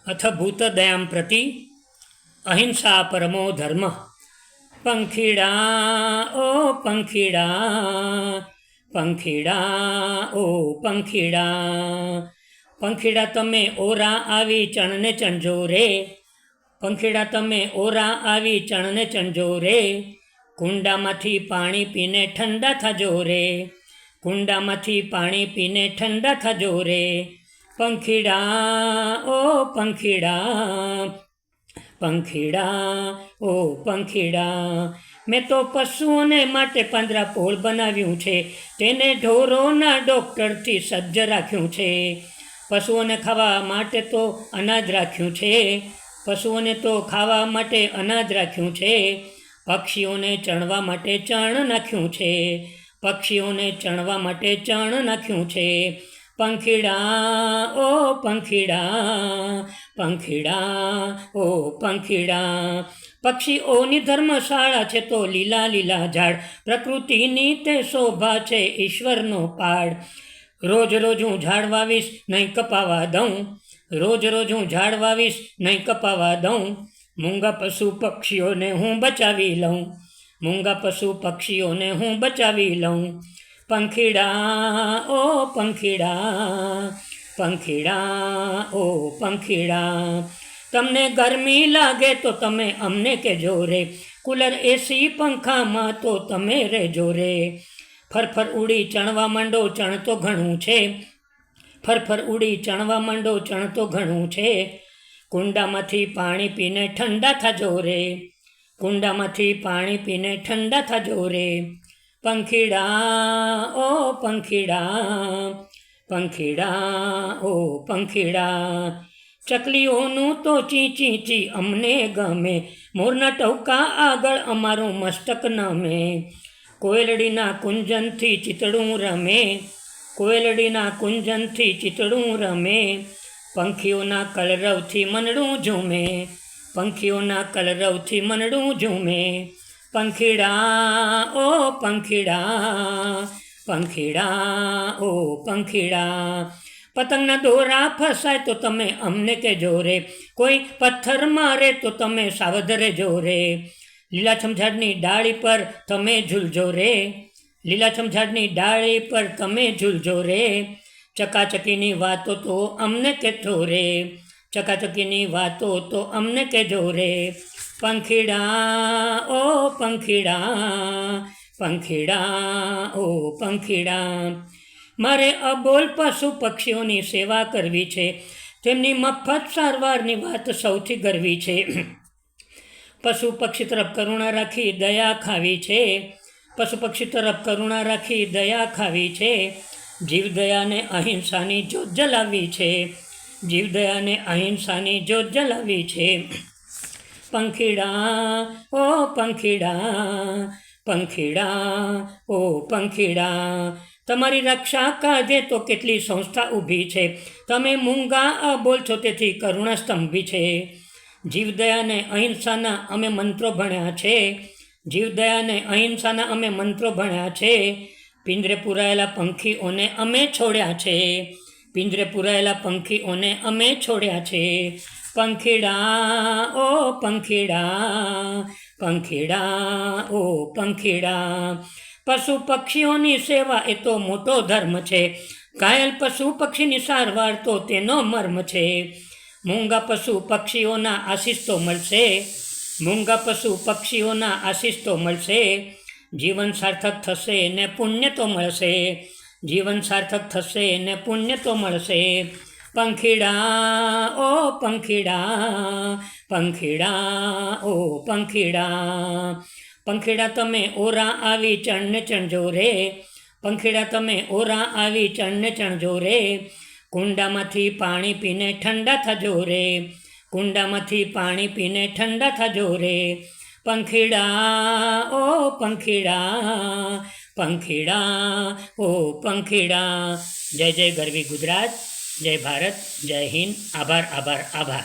अथ भूतदयां प्रति अहिंसा परमो धर्म। पंखीड़ा ओ पंखीड़ा, पंखीड़ा ओ पंखीड़ा, पंखीड़ा तमे ओरा आवी चणने चणजो रे, पंखीड़ा तमे ओरा आवी चणने चणजो रे, कुंडामांथी पाणी पीने ठंडा थजो रे, कुंडामांथी पाणी पीने ठंडा थजो रे। पंखीड़ा ओ पंखीड़ा, पंखीड़ा ओ पंखीड़ा, मैं तो पशुओने माटे પાંદરાપોળ બનાવ્યું છે, તેને ઢોરોના ડૉક્ટરથી સજ્જ રાખ્યું છે। પશુઓને ખાવા માટે તો અનાજ રાખ્યું છે, પશુઓને તો ખાવા માટે અનાજ રાખ્યું છે। પક્ષીઓને ચણવા માટે ચણ નાખ્યું છે, પક્ષીઓને ચણવા માટે ચણ નાખ્યું છે। पंखीड़ा ओ पंखीड़ा, पंखीड़ा ओ पंखीड़ा, पक्षीओनी धर्मशाळा छे तो लीला लीला झाड़, प्रकृतिनी ते शोभा छे ईश्वरनो पाड़। रोज रोज हूँ झाड़ वावीश नहीं कपावा दऊं, रोज रोज हूँ झाड़ वावीश नहीं कपावा दऊं, मूंगा पशु पक्षीओने हूँ बचावी लऊं, मूंगा पशु पक्षीओने हूँ बचावी लऊं। पंखीड़ा ओ पंखीड़ा, पंखीड़ा ओ पंखीड़ा, तमने गर्मी लागे तो तमे अमने कहेजो रे, कूलर एसी पंखा में तो तमे रहेजो रे। फरफर उड़ी चणवा मांडो चण तो घणुं छे, फरफर उड़ी चणवा मांडो चण तो घणुं छे। कुंडामांथी पाणी पीने ठंडा थजो रे, कुंडामांथी पाणी पीने ठंडा थजो रे। पंखीड़ा ओ पंखीड़ा, पंखीड़ा ओ पंखीड़ा, चकलीओनुं तो ची ची ची अमने गमे, मोरना टोका आगळ अमारुं मस्तक नमे। कोयलडीना कुंजनथी चितड़ुं रमे, कोयलडीना कुंजनथी चितड़ुं रमे। पंखीओना कलरवथी मनडुं झूमे, पंखीओना कलरवथी मनडुं झूमे। पंखीड़ा ओ पंखीड़ा, पंखीड़ा ओ पंखीड़ा, पतंगना दोरा फसाय तो तमे अमने कहेजो रे, कोई पत्थर मारे तो तमे सावध रहेजो रे। લીલાછમ ઝાડની ડાળી પર તમે ઝૂલજો રે, લીલાછમ ઝાડની ડાળી પર તમે ઝૂલજો રે। ચકાચકીની વાતો તો અમને કહેજો રે, ચકાચકીની વાતો તો અમને કહેજો રે। पंखीड़ा ओ पंखीड़ा, पंखीड़ा ओ पंखीड़ा, मारे अबोल पशु पक्षीओनी सेवा करवी छे, तेमनी मफत सारवारनी वात सौथी गरवी छे। पशु पक्षी तरफ करुणा राखी दया खावी छे, पशु पक्षी तरफ करुणा राखी दया खावी छे। जीव दया ने अहिंसानी ज्योत जलावी छे, जीव दया ने अहिंसानी ज्योत जलावी छे। पंखीड़ा ओ पंखीड़ा, पंखीड़ा ओ पंखीड़ा, तमारी रक्षा काजे तो केटली संस्था ऊभी छे, तमे मूंगा अबोल छो तेथी करुणा स्तंभी छे। जीवदया ने अहिंसाना अमे मंत्रो भण्या छे, जीवदया ने अहिंसाना अमे मंत्रो भण्या छे। पिंजरे पुरायेला पंखीओने अमे छोड्या छे, पिंजरे पुरायेला पंखीओने अमे छोड्या छे। पंखीड़ा ओ पंखीड़ा, पंखीड़ा ओ पंखीड़ा, पशु पक्षीओनी सेवा ए तो मोटो धर्म छे, घायल पशु पक्षीनी सारवार तो तेनो मर्म छे। मूंगा पशु पक्षीओना आशीष तो मळशे, मूंगा पशु पक्षीओना आशीष तो मळशे। जीवन सार्थक थशे ने पुण्य तो मळशे, जीवन सार्थक थशे ने पुण्य तो मळशे। पंखीड़ा ओ पंखीड़ा, पंखीड़ा ओ पंखीड़ा, पंखीड़ा तमे ओरा आवी चणने चणजो रे, पंखीड़ा तमे ओरा आवी चणने चणजो रे। कुंडामांथी पाणी पीने ठंडा थजो रे, कुंडामांथी पाणी पीने ठंडा थजो रे। पंखीड़ा ओ पंखीड़ा, पंखीड़ा ओ पंखीड़ा। जय जय गरवी गुजरात, जय भारत, जय हिंद। आभार आभार आभार।